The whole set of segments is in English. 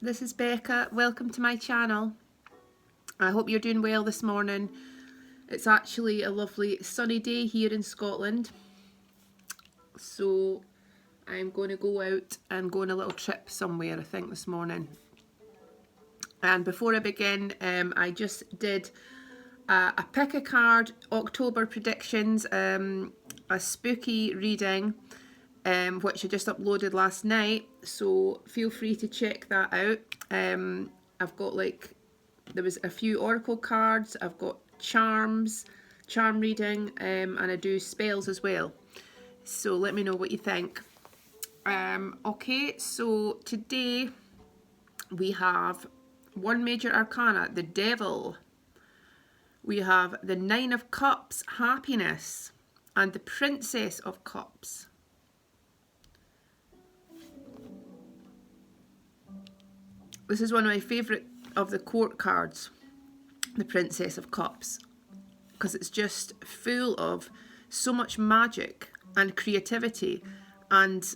this is Becca. Welcome to my channel. I hope you're doing well this morning. It's actually a lovely sunny day here in Scotland. So I'm going to go out and go on a little trip somewhere, I think, this morning. And before I begin, I just did a pick a card October predictions, a spooky reading, which I just uploaded last night, so feel free to check that out. I've got there was a few oracle cards, I've got charm reading, and I do spells as well. So let me know what you think. Okay, so today we have one major arcana, the Devil. We have the Nine of Cups, happiness, and the Princess of Cups. This is one of my favourite of the court cards, the Princess of Cups, because it's just full of so much magic and creativity and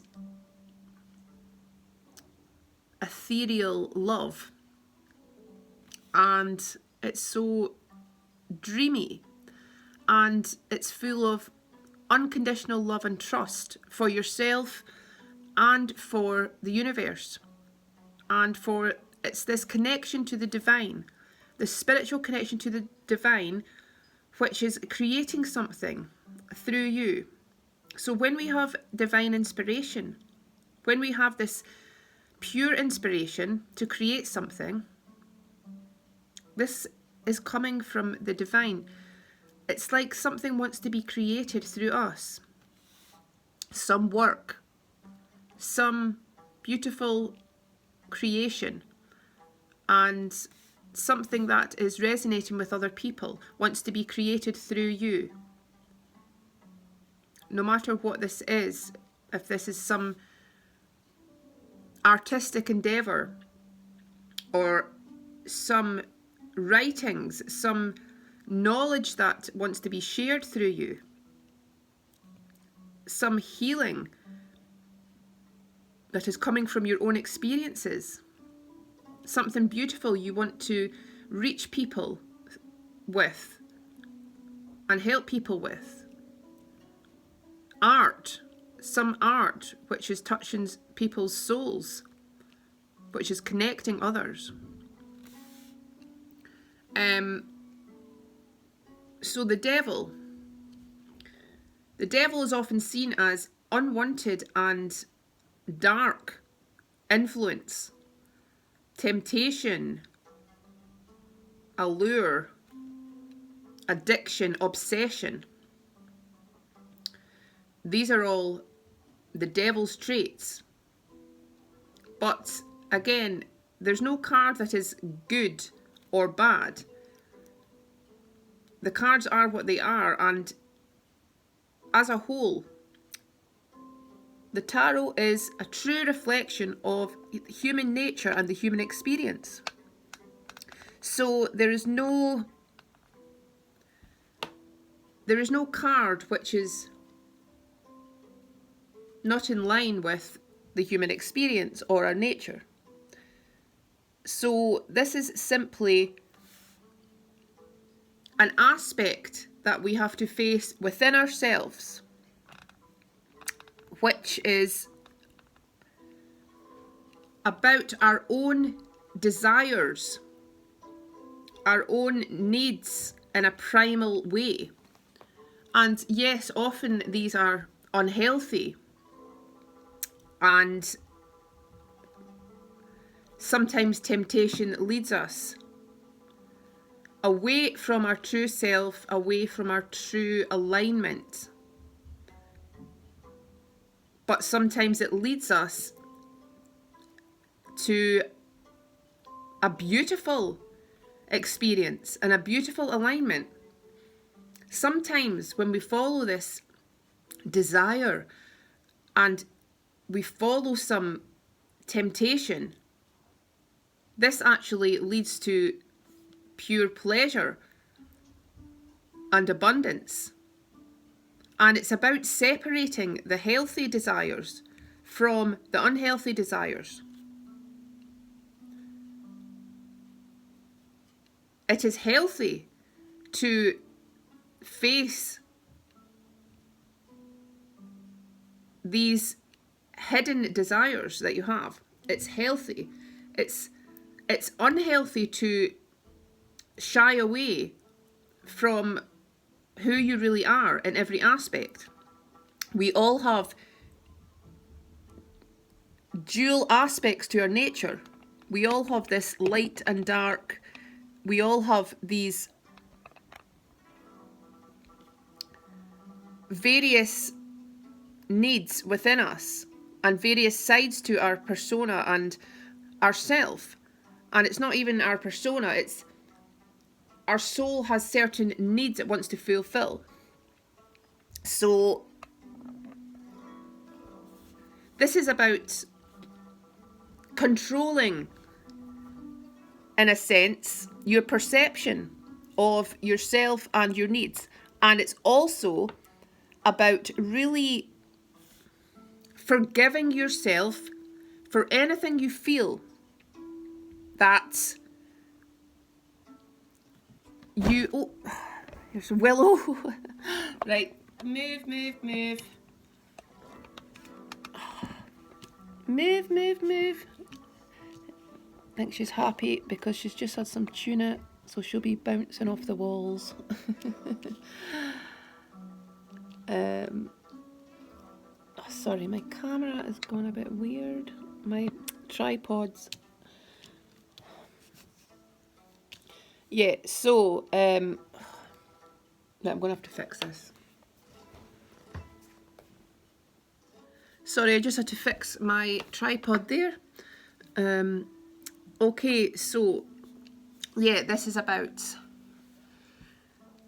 ethereal love, and it's so dreamy, and it's full of unconditional love and trust for yourself and for the universe, and it's this connection to the divine, the spiritual connection to the divine, which is creating something through you. So when we have divine inspiration, when we have this pure inspiration to create something, this is coming from the divine. It's like something wants to be created through us. Some work, some beautiful creation, and something that is resonating with other people wants to be created through you. No matter what this is, if this is some artistic endeavour or some writings, some knowledge that wants to be shared through you, some healing that is coming from your own experiences, something beautiful you want to reach people with and help people with. Art, some art which is touching people's souls, which is connecting others. So the devil is often seen as unwanted and dark influence, temptation, allure, addiction, obsession. These are all the devil's traits. But again, there's no card that is good or bad. The cards are what they are, and as a whole, the tarot is a true reflection of human nature and the human experience. So there is no card which is not in line with the human experience or our nature. So this is simply an aspect that we have to face within ourselves, which is about our own desires, our own needs in a primal way. And yes, often these are unhealthy, and sometimes temptation leads us away from our true self, away from our true alignment. But sometimes it leads us to a beautiful experience and a beautiful alignment. Sometimes when we follow this desire and we follow some temptation, this actually leads to pure pleasure and abundance. And it's about separating the healthy desires from the unhealthy desires. it is healthy to face these hidden desires that you have. It's healthy. It's unhealthy to shy away from who you really are in every aspect. We all have dual aspects to our nature. We all have this light and dark. We all have these various needs within us and various sides to our persona and ourself. And it's not even our persona, it's our soul has certain needs it wants to fulfill. So this is about controlling, in a sense, your perception of yourself and your needs. And it's also about really forgiving yourself for anything you feel that you... Oh, there's Willow. Right, move. Move. I think she's happy because she's just had some tuna, so she'll be bouncing off the walls. Oh, sorry, my camera is going a bit weird. My tripods. Yeah, so I'm going to have to fix this. Sorry, I just had to fix my tripod there. Okay, so yeah, this is about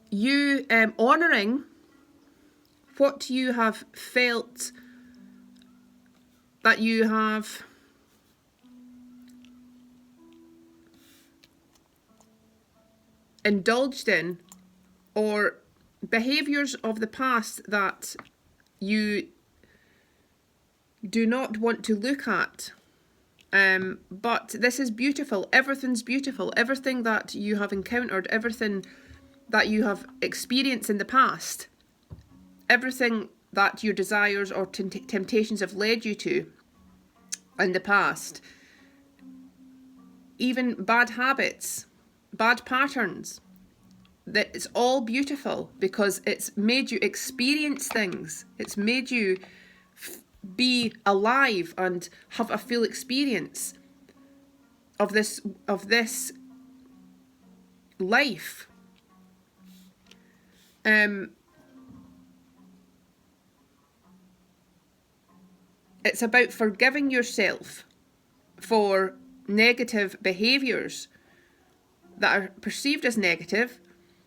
you honouring what you have felt that you have indulged in, or behaviours of the past that you do not want to look at. But this is beautiful. Everything's beautiful. Everything that you have encountered, everything that you have experienced in the past, everything that your desires or temptations have led you to in the past, even bad habits, bad patterns, that it's all beautiful because it's made you experience things. It's made you be alive and have a full experience of this life. It's about forgiving yourself for negative behaviours that are perceived as negative.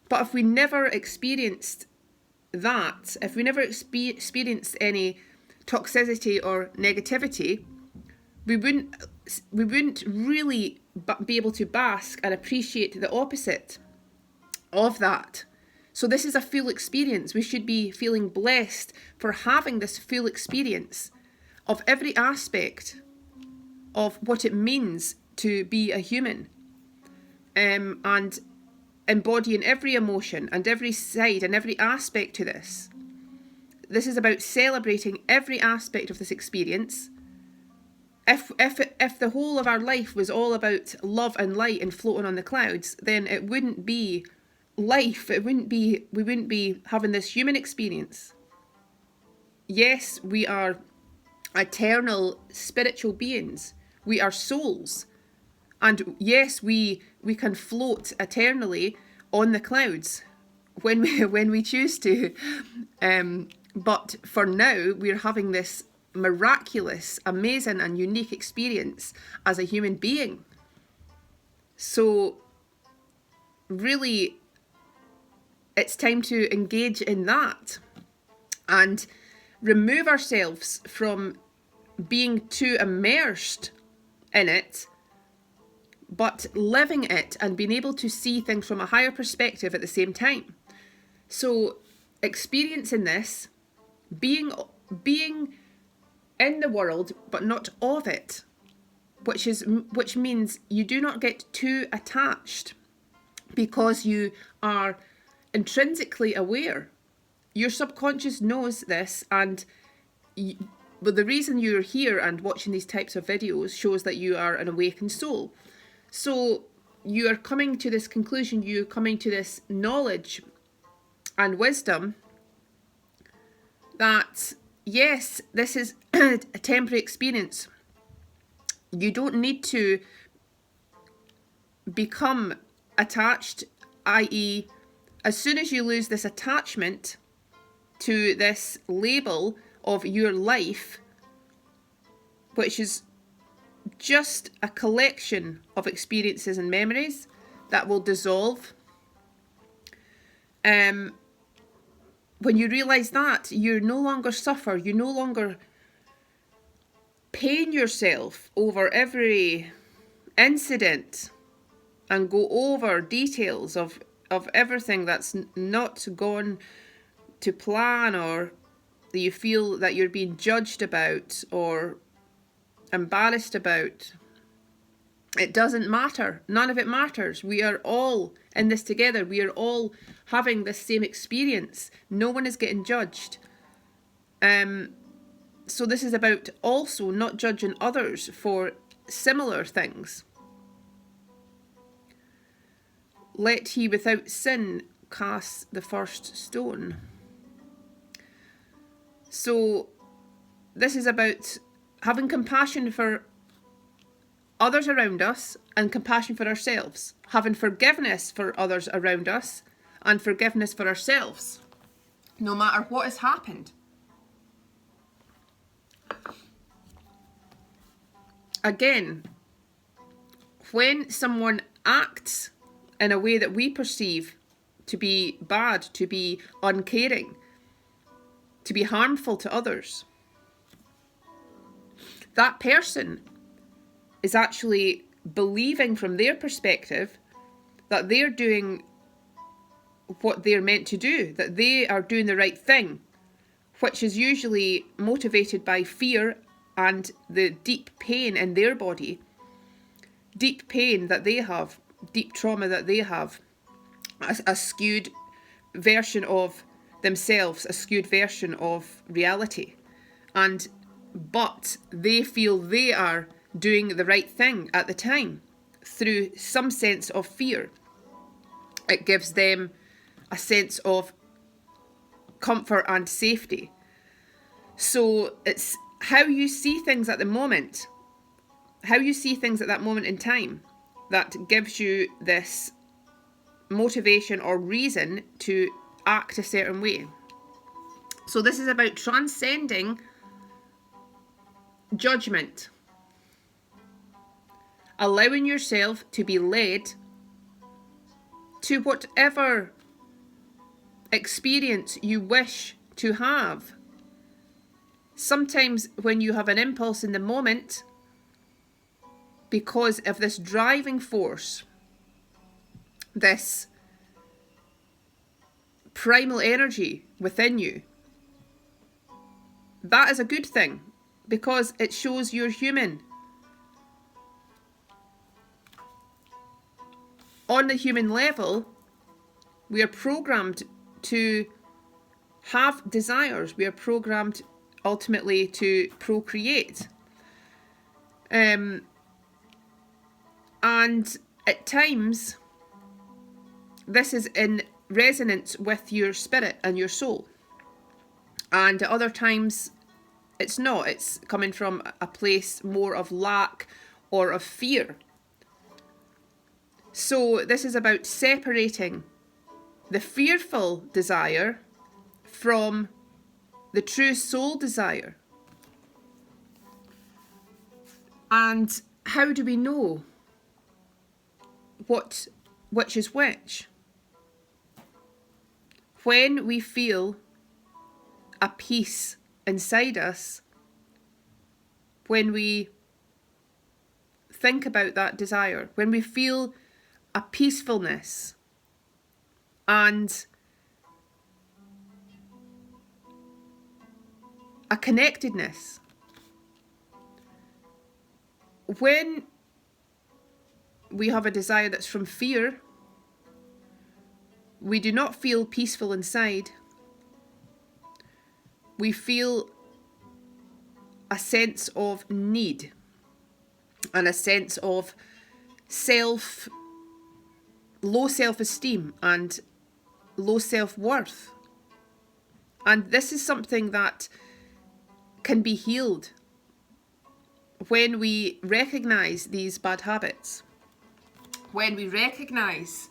But if we never experienced that, if we never experienced any toxicity or negativity, we wouldn't really be able to bask and appreciate the opposite of that. So this is a full experience. We should be feeling blessed for having this full experience of every aspect of what it means to be a human, and embodying every emotion and every side and every aspect to this. This is about celebrating every aspect of this experience. If the whole of our life was all about love and light and floating on the clouds, then it wouldn't be life. We wouldn't be having this human experience. Yes, we are eternal spiritual beings. We are souls. And yes, we can float eternally on the clouds when we choose to. But for now, we're having this miraculous, amazing and unique experience as a human being. So really, it's time to engage in that and remove ourselves from being too immersed in it, but living it and being able to see things from a higher perspective at the same time. So experiencing this, being in the world but not of it, which means you do not get too attached. because you are intrinsically aware. Your subconscious knows this, and but the reason you're here and watching these types of videos shows that you are an awakened soul. So you are coming to this conclusion, you're coming to this knowledge and wisdom that yes, this is a temporary experience. You don't need to become attached, i.e., as soon as you lose this attachment to this label of your life, which is just a collection of experiences and memories that will dissolve. When you realise that, you no longer suffer, you no longer pain yourself over every incident and go over details of everything that's not gone to plan, or that you feel that you're being judged about or embarrassed about. It doesn't matter. None of it matters. We are all in this together. We are all having this same experience. No one is getting judged. So this is about also not judging others for similar things. Let he without sin cast the first stone. So this is about having compassion for others around us and compassion for ourselves. Having forgiveness for others around us and forgiveness for ourselves, no matter what has happened. Again, when someone acts in a way that we perceive to be bad, to be uncaring, to be harmful to others, that person is actually believing from their perspective that they're doing what they're meant to do, that they are doing the right thing, which is usually motivated by fear and the deep pain in their body, deep pain that they have, deep trauma that they have, a skewed version of themselves, a skewed version of reality. But they feel they are doing the right thing at the time through some sense of fear. It gives them a sense of comfort and safety. So it's how you see things at the moment, how you see things at that moment in time, that gives you this motivation or reason to act a certain way. So this is about transcending judgment, allowing yourself to be led to whatever experience you wish to have. Sometimes when you have an impulse in the moment, because of this driving force, this primal energy within you, that is a good thing, because it shows you're human. On the human level, we are programmed to have desires. We are programmed ultimately to procreate. And at times, this is in resonance with your spirit and your soul. And at other times, it's not. It's coming from a place more of lack or of fear. So this is about separating the fearful desire from the true soul desire. And how do we know which is which? When we feel a peace inside us, when we think about that desire, when we feel a peacefulness and a connectedness. When we have a desire that's from fear, We do not feel peaceful inside. We feel a sense of need and a sense of low self-esteem and low self-worth. And this is something that can be healed when we recognize these bad habits, when we recognize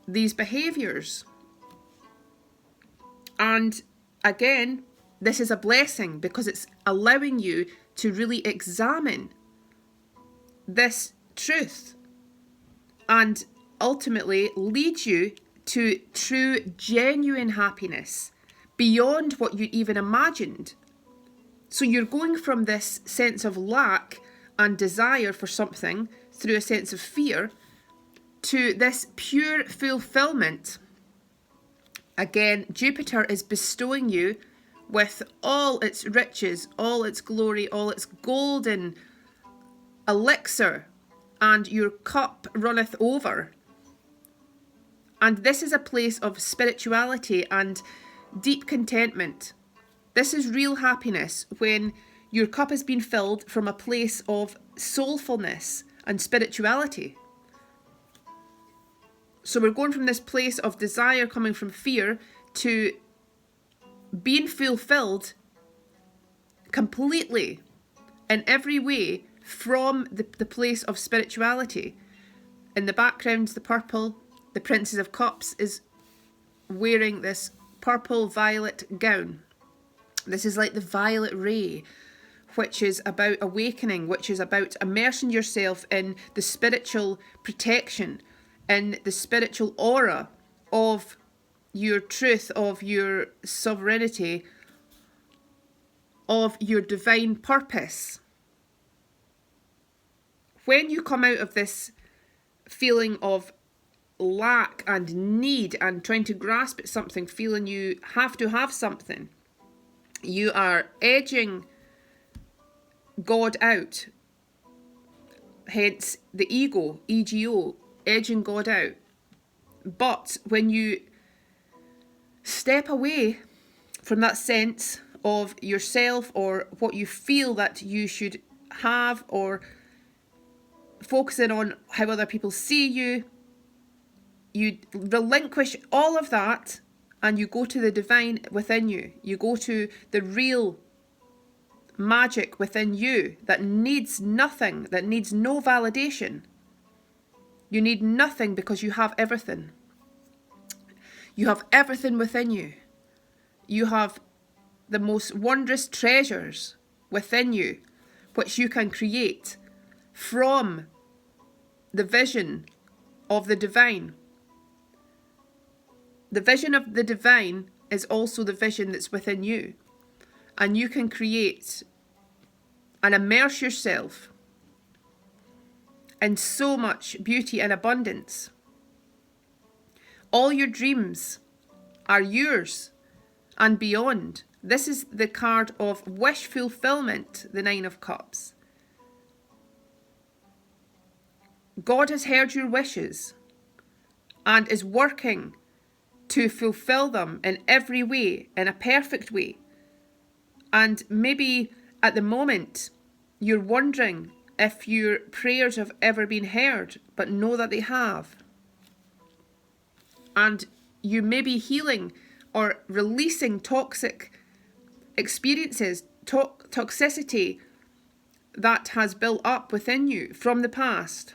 these behaviors. And again, this is a blessing because it's allowing you to really examine this truth and ultimately lead you to true, genuine happiness beyond what you even imagined. So you're going from this sense of lack and desire for something through a sense of fear to this pure fulfillment. Again, Jupiter is bestowing you with all its riches, all its glory, all its golden elixir, and your cup runneth over. And this is a place of spirituality and deep contentment. This is real happiness when your cup has been filled from a place of soulfulness and spirituality. So we're going from this place of desire coming from fear to being fulfilled completely in every way from the place of spirituality. In the background, the purple, the Princess of Cups is wearing this purple violet gown. This is like the violet ray, which is about awakening, which is about immersing yourself in the spiritual protection, in the spiritual aura of your truth, of your sovereignty, of your divine purpose. When you come out of this feeling of lack and need and trying to grasp at something, feeling you have to have something, you are edging God out. Hence the ego, ego, edging God out. But when you step away from that sense of yourself or what you feel that you should have, or focusing on how other people see you, you relinquish all of that and you go to the divine within you. You go to the real magic within you that needs nothing, that needs no validation. You need nothing because you have everything. You have everything within you. You have the most wondrous treasures within you, which you can create from the vision of the divine. The vision of the divine is also the vision that's within you. And you can create and immerse yourself in so much beauty and abundance. All your dreams are yours and beyond. This is the card of wish fulfillment, the Nine of Cups. God has heard your wishes and is working to fulfill them in every way, in a perfect way. And maybe at the moment you're wondering if your prayers have ever been heard, but know that they have. And you may be healing or releasing toxic experiences, toxicity that has built up within you from the past.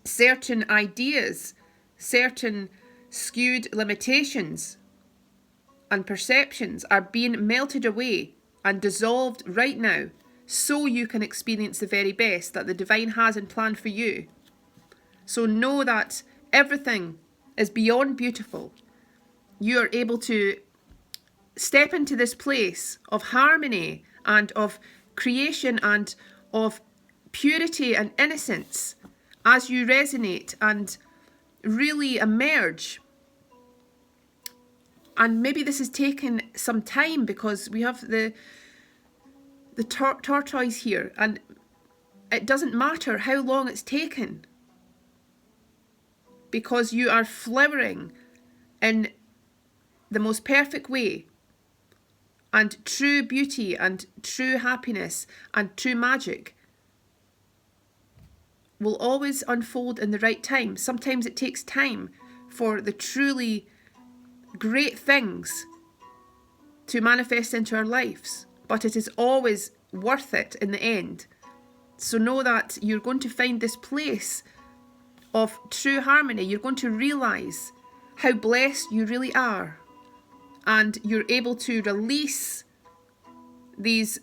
Certain ideas, certain skewed limitations and perceptions are being melted away and dissolved right now, so you can experience the very best that the divine has in plan for you. So know that everything is beyond beautiful. You are able to step into this place of harmony and of creation and of purity and innocence as you resonate and really emerge. And maybe this has taken some time because we have the tortoise here, and it doesn't matter how long it's taken, because you are flowering in the most perfect way, and true beauty and true happiness and true magic will always unfold in the right time. Sometimes it takes time for the truly great things to manifest into our lives, but it is always worth it in the end. So know that you're going to find this place of true harmony. You're going to realise how blessed you really are, and you're able to release these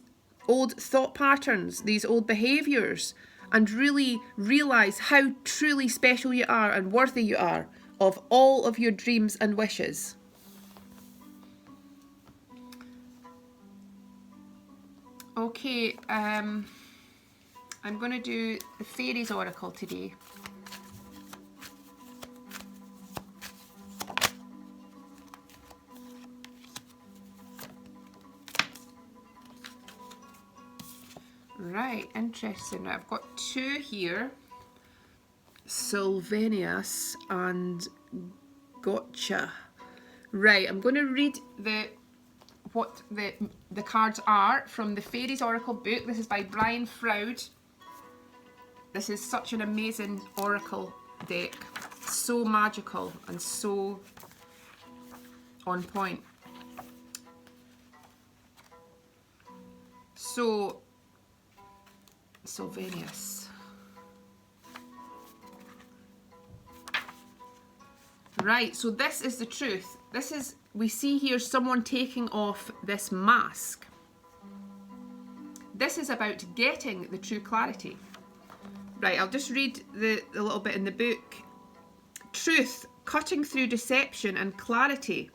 old thought patterns, these old behaviours, and really realise how truly special you are and worthy you are of all of your dreams and wishes. Okay, I'm going to do the Fairies Oracle today. Right, interesting. I've got two here, Sylvanius and Gotcha. Right, I'm going to read what the cards are from the Fairies Oracle book. This is by Brian Froud. This is such an amazing oracle deck. So magical and so on point. So, Sylvanius. Right, so this is the truth. We see here someone taking off this mask. This is about getting the true clarity. Right, I'll just read the little bit in the book. Truth, cutting through deception and clarity.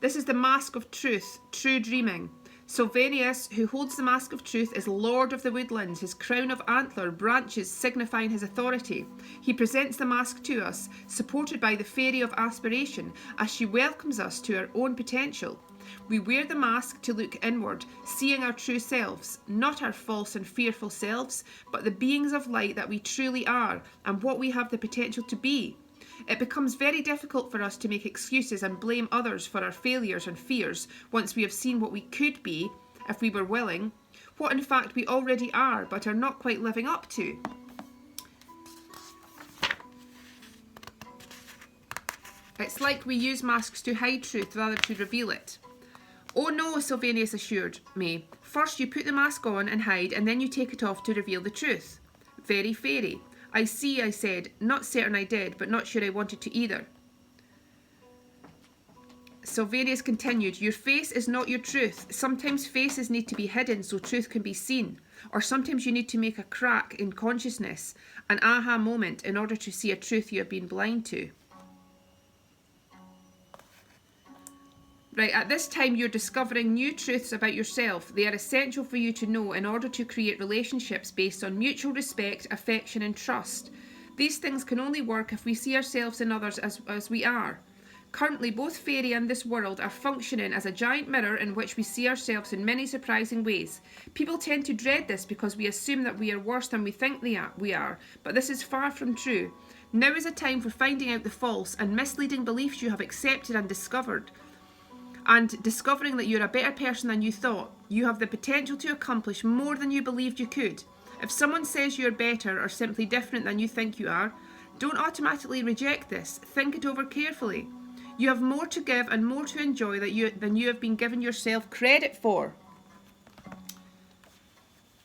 This is the mask of truth, true dreaming. Sylvanius, who holds the mask of truth, is Lord of the Woodlands, his crown of antler branches signifying his authority. He presents the mask to us, supported by the Fairy of Aspiration, as she welcomes us to our own potential. We wear the mask to look inward, seeing our true selves, not our false and fearful selves, but the beings of light that we truly are, and what we have the potential to be. It becomes very difficult for us to make excuses and blame others for our failures and fears once we have seen what we could be, if we were willing, what in fact we already are but are not quite living up to. It's like we use masks to hide truth rather than to reveal it. Oh no, Sylvanius assured me. First you put the mask on and hide, and then you take it off to reveal the truth. Very fairy. I see, I said, not certain I did, but not sure I wanted to either. Sylvanius continued, your face is not your truth. Sometimes faces need to be hidden so truth can be seen. Or sometimes you need to make a crack in consciousness, an aha moment, in order to see a truth you have been blind to. Right, at this time you're discovering new truths about yourself. They are essential for you to know in order to create relationships based on mutual respect, affection and trust. These things can only work if we see ourselves and others as we are. Currently, both fairy and this world are functioning as a giant mirror in which we see ourselves in many surprising ways. People tend to dread this because we assume that we are worse than we think we are, but this is far from true. Now is a time for finding out the false and misleading beliefs you have accepted and discovered. And discovering that you're a better person than you thought. You have the potential to accomplish more than you believed you could. If someone says you're better or simply different than you think you are, don't automatically reject this. Think it over carefully. You have more to give and more to enjoy than you have been given yourself credit for.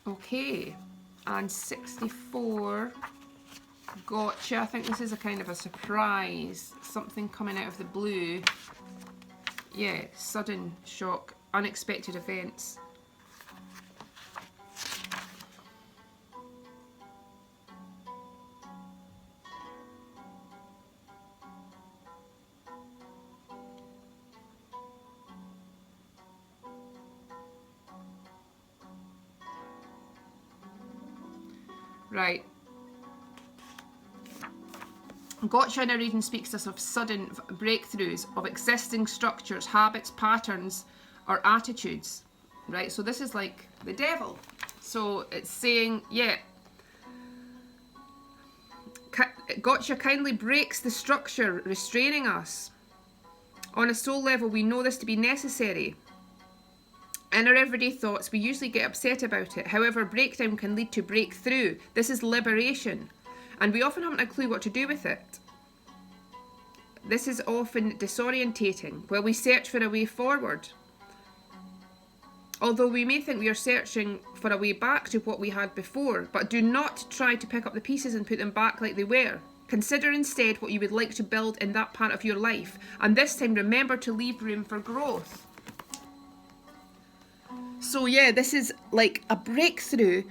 Okay, and 64. Gotcha. I think this is a kind of a surprise. Something coming out of the blue. Yeah, sudden shock, unexpected events. Right. Gotcha in a reading speaks to us of sudden breakthroughs of existing structures, habits, patterns, or attitudes. Right, so this is like the devil. So it's saying, yeah, Gotcha kindly breaks the structure restraining us. On a soul level, we know this to be necessary. In our everyday thoughts, we usually get upset about it. However, breakdown can lead to breakthrough. This is liberation, and we often haven't a clue what to do with it. This is often disorientating while we search for a way forward. Although we may think we are searching for a way back to what we had before, but do not try to pick up the pieces and put them back like they were. Consider instead what you would like to build in that part of your life, and this time remember to leave room for growth. So yeah, this is like a breakthrough.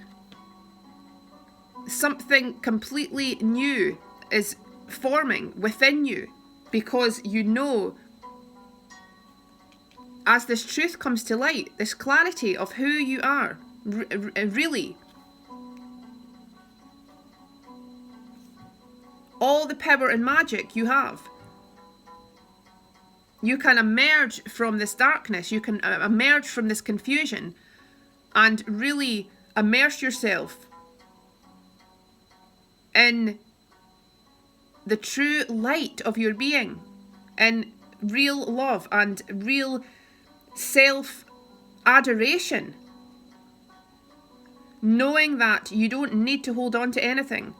Something completely new is forming within you, because you know, as this truth comes to light, this clarity of who you are, really, all the power and magic you have. You can emerge from this darkness, you can emerge from this confusion and really immerse yourself in the true light of your being, in real love and real self-adoration, knowing that you don't need to hold on to anything,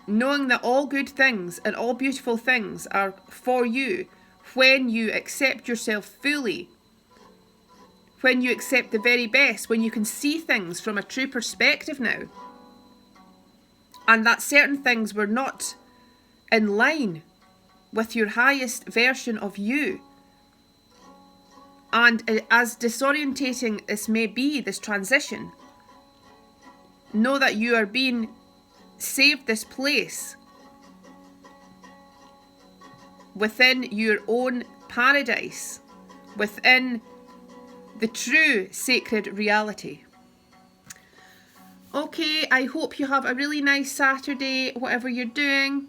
knowing that all good things and all beautiful things are for you when you accept yourself fully, when you accept the very best, when you can see things from a true perspective now, and that certain things were not in line with your highest version of you. And as disorientating this may be, this transition, know that you are being saved this place within your own paradise, within the true sacred reality. Okay, I hope you have a really nice Saturday, whatever you're doing.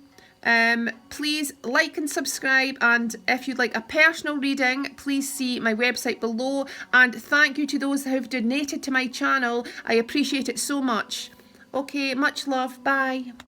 Please like and subscribe, and if you'd like a personal reading, please see my website below. And thank you to those that have donated to my channel. I appreciate it so much. Okay, much love. Bye.